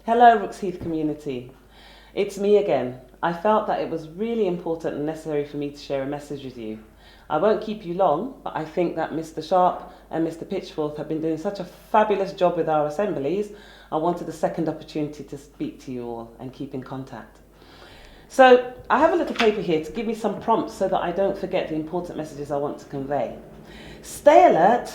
Hello, Rooks Heath community. It's me again. I felt that it was really important and necessary for me to share a message with you. I won't keep you long, but I think that Mr. Sharp and Mr. Pitchforth have been doing such a fabulous job with our assemblies. I wanted a second opportunity to speak to you all and keep in contact. So I have a little paper here to give me some prompts so that I don't forget the important messages I want to convey. Stay alert,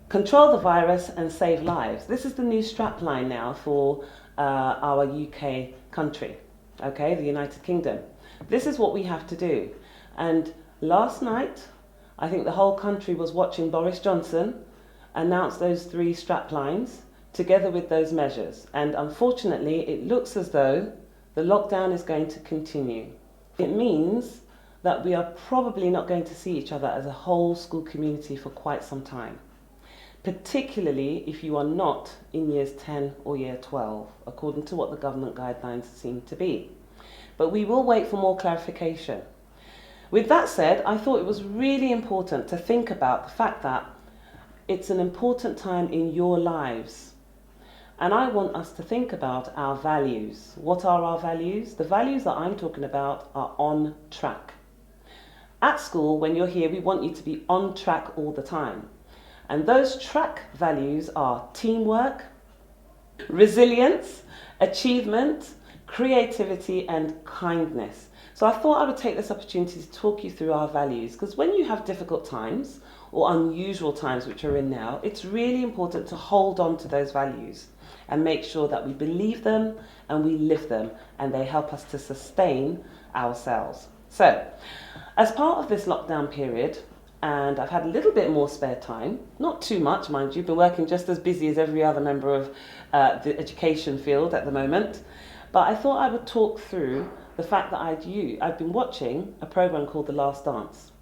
control the virus and save lives. This is the new strapline now for our UK country, okay, the United Kingdom. This is what we have to do. And last night, I think the whole country was watching Boris Johnson announce those 3 straplines together with those measures. And unfortunately, it looks as though the lockdown is going to continue. It means that we are probably not going to see each other as a whole school community for quite some time, particularly if you are not in years 10 or year 12, according to what the government guidelines seem to be. But we will wait for more clarification. With that said, I thought it was really important to think about the fact that it's an important time in your lives. And I want us to think about our values. What are our values? The values that I'm talking about are on track. At school, when you're here, we want you to be on track all the time. And those track values are teamwork, resilience, achievement, creativity, and kindness. So I thought I would take this opportunity to talk you through our values, because when you have difficult times or unusual times, which we're in now, it's really important to hold on to those values and make sure that we believe them and we live them, and they help us to sustain ourselves. So, as part of this lockdown period, and I've had a little bit more spare time, not too much, mind you, been working just as busy as every other member of the education field at the moment, but I thought I would talk through the fact that I've been watching a program called The Last Dance.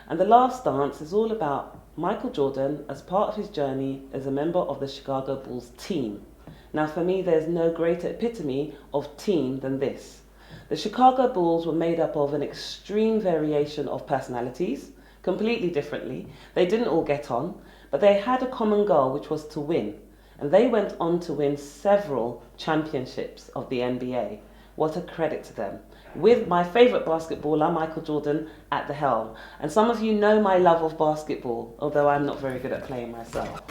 And The Last Dance is all about Michael Jordan as part of his journey as a member of the Chicago Bulls team. Now for me, there's no greater epitome of team than this. The Chicago Bulls were made up of an extreme variation of personalities, completely differently. They didn't all get on, but they had a common goal, which was to win. And they went on to win several championships of the NBA. What a credit to them. With my favourite basketballer, Michael Jordan, at the helm. And some of you know my love of basketball, although I'm not very good at playing myself.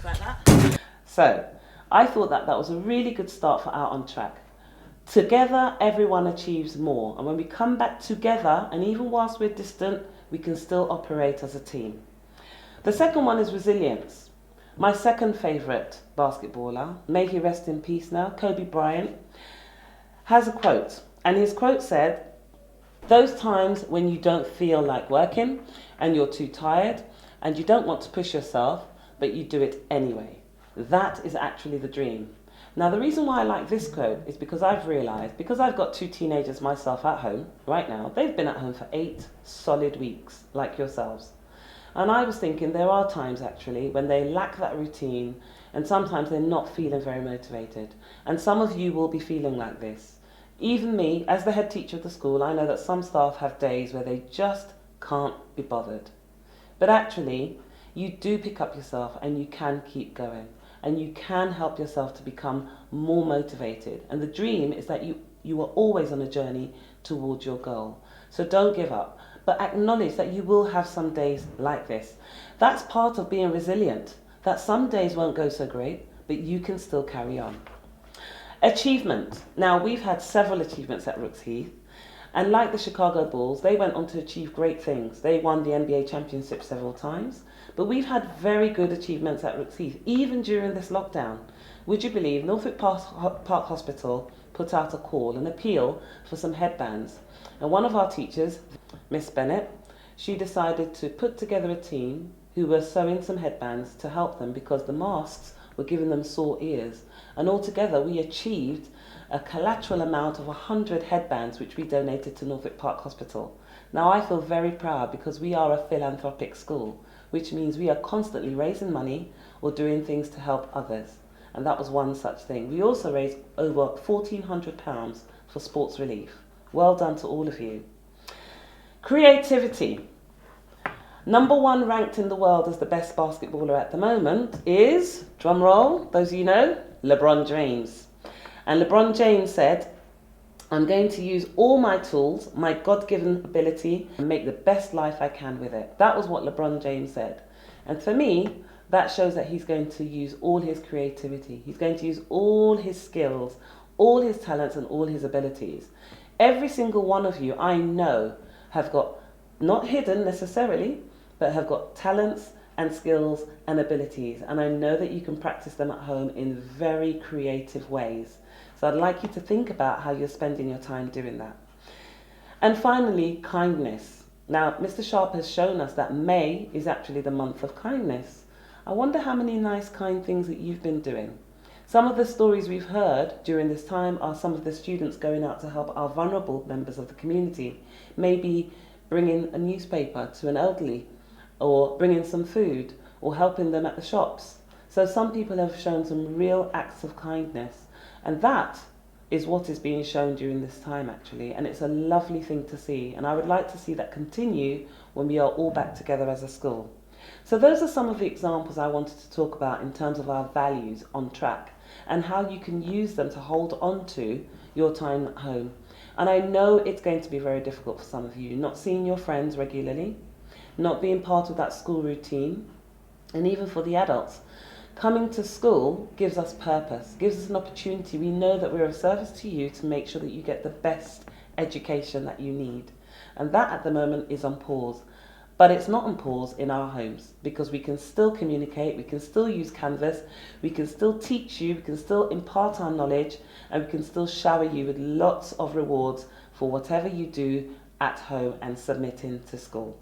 Like that. So, I thought that was a really good start for Out on Track. Together, everyone achieves more. And when we come back together, and even whilst we're distant, we can still operate as a team. The second one is resilience. My second favourite basketballer, may he rest in peace now, Kobe Bryant, has a quote. And his quote said, "Those times when you don't feel like working and you're too tired and you don't want to push yourself, but you do it anyway. That is actually the dream." Now, the reason why I like this quote is because I've realised, because I've got 2 teenagers myself at home right now, they've been at home for 8 solid weeks, like yourselves. And I was thinking there are times actually when they lack that routine, and sometimes they're not feeling very motivated. And some of you will be feeling like this. Even me, as the head teacher of the school, I know that some staff have days where they just can't be bothered. But actually, you do pick up yourself and you can keep going. And you can help yourself to become more motivated. And the dream is that you are always on a journey towards your goal. So don't give up, but acknowledge that you will have some days like this. That's part of being resilient, that some days won't go so great, but you can still carry on. Achievement. Now, we've had several achievements at Rooks Heath. And like the Chicago Bulls, they went on to achieve great things. They won the NBA championship several times. But we've had very good achievements at Rooks Heath, even during this lockdown. Would you believe Norfolk Park Hospital put out a call, an appeal for some headbands. And one of our teachers, Miss Bennett, she decided to put together a team who were sewing some headbands to help them because the masks were giving them sore ears. And altogether we achieved a collateral amount of 100 headbands which we donated to Norfolk Park Hospital. Now I feel very proud because we are a philanthropic school, which means we are constantly raising money or doing things to help others. And that was one such thing. We also raised over £1,400 for sports relief. Well done to all of you. Creativity. #1 ranked in the world as the best basketballer at the moment is, drum roll, those of you know, LeBron James. And LeBron James said, I'm going to use all my tools, my God-given ability, and make the best life I can with it. That was what LeBron James said. And for me, that shows that he's going to use all his creativity. He's going to use all his skills, all his talents, and all his abilities. Every single one of you, I know, have got, not hidden necessarily, but have got talents and skills and abilities. And I know that you can practice them at home in very creative ways. So I'd like you to think about how you're spending your time doing that. And finally, kindness. Now, Mr. Sharp has shown us that May is actually the month of kindness. I wonder how many nice, kind things that you've been doing. Some of the stories we've heard during this time are some of the students going out to help our vulnerable members of the community. Maybe bringing a newspaper to an elderly, or bringing some food, or helping them at the shops. So some people have shown some real acts of kindness. And that is what is being shown during this time, actually. And it's a lovely thing to see. And I would like to see that continue when we are all back together as a school. So those are some of the examples I wanted to talk about in terms of our values on track and how you can use them to hold on to your time at home. And I know it's going to be very difficult for some of you, not seeing your friends regularly, not being part of that school routine, and even for the adults. Coming to school gives us purpose, gives us an opportunity. We know that we're of service to you to make sure that you get the best education that you need. And that at the moment is on pause. But it's not on pause in our homes, because we can still communicate, we can still use Canvas, we can still teach you, we can still impart our knowledge, and we can still shower you with lots of rewards for whatever you do at home and submitting to school.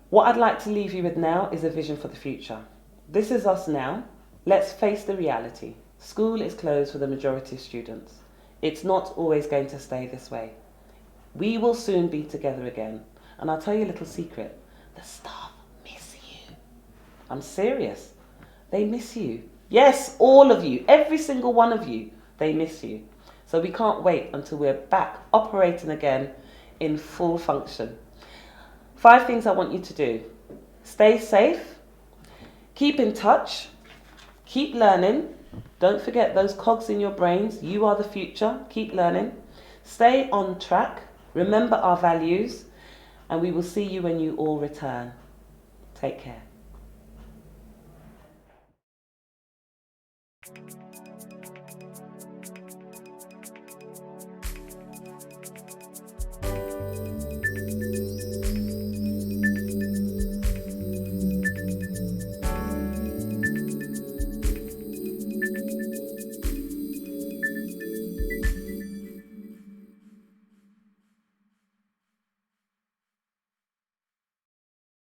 What I'd like to leave you with now is a vision for the future. This is us now. Let's face the reality. School is closed for the majority of students. It's not always going to stay this way. We will soon be together again. And I'll tell you a little secret. The staff miss you. I'm serious. They miss you. Yes, all of you. Every single one of you. They miss you. So we can't wait until we're back operating again in full function. 5 things I want you to do. Stay safe. Keep in touch. Keep learning. Don't forget those cogs in your brains. You are the future. Keep learning. Stay on track. Remember our values. And we will see you when you all return. Take care.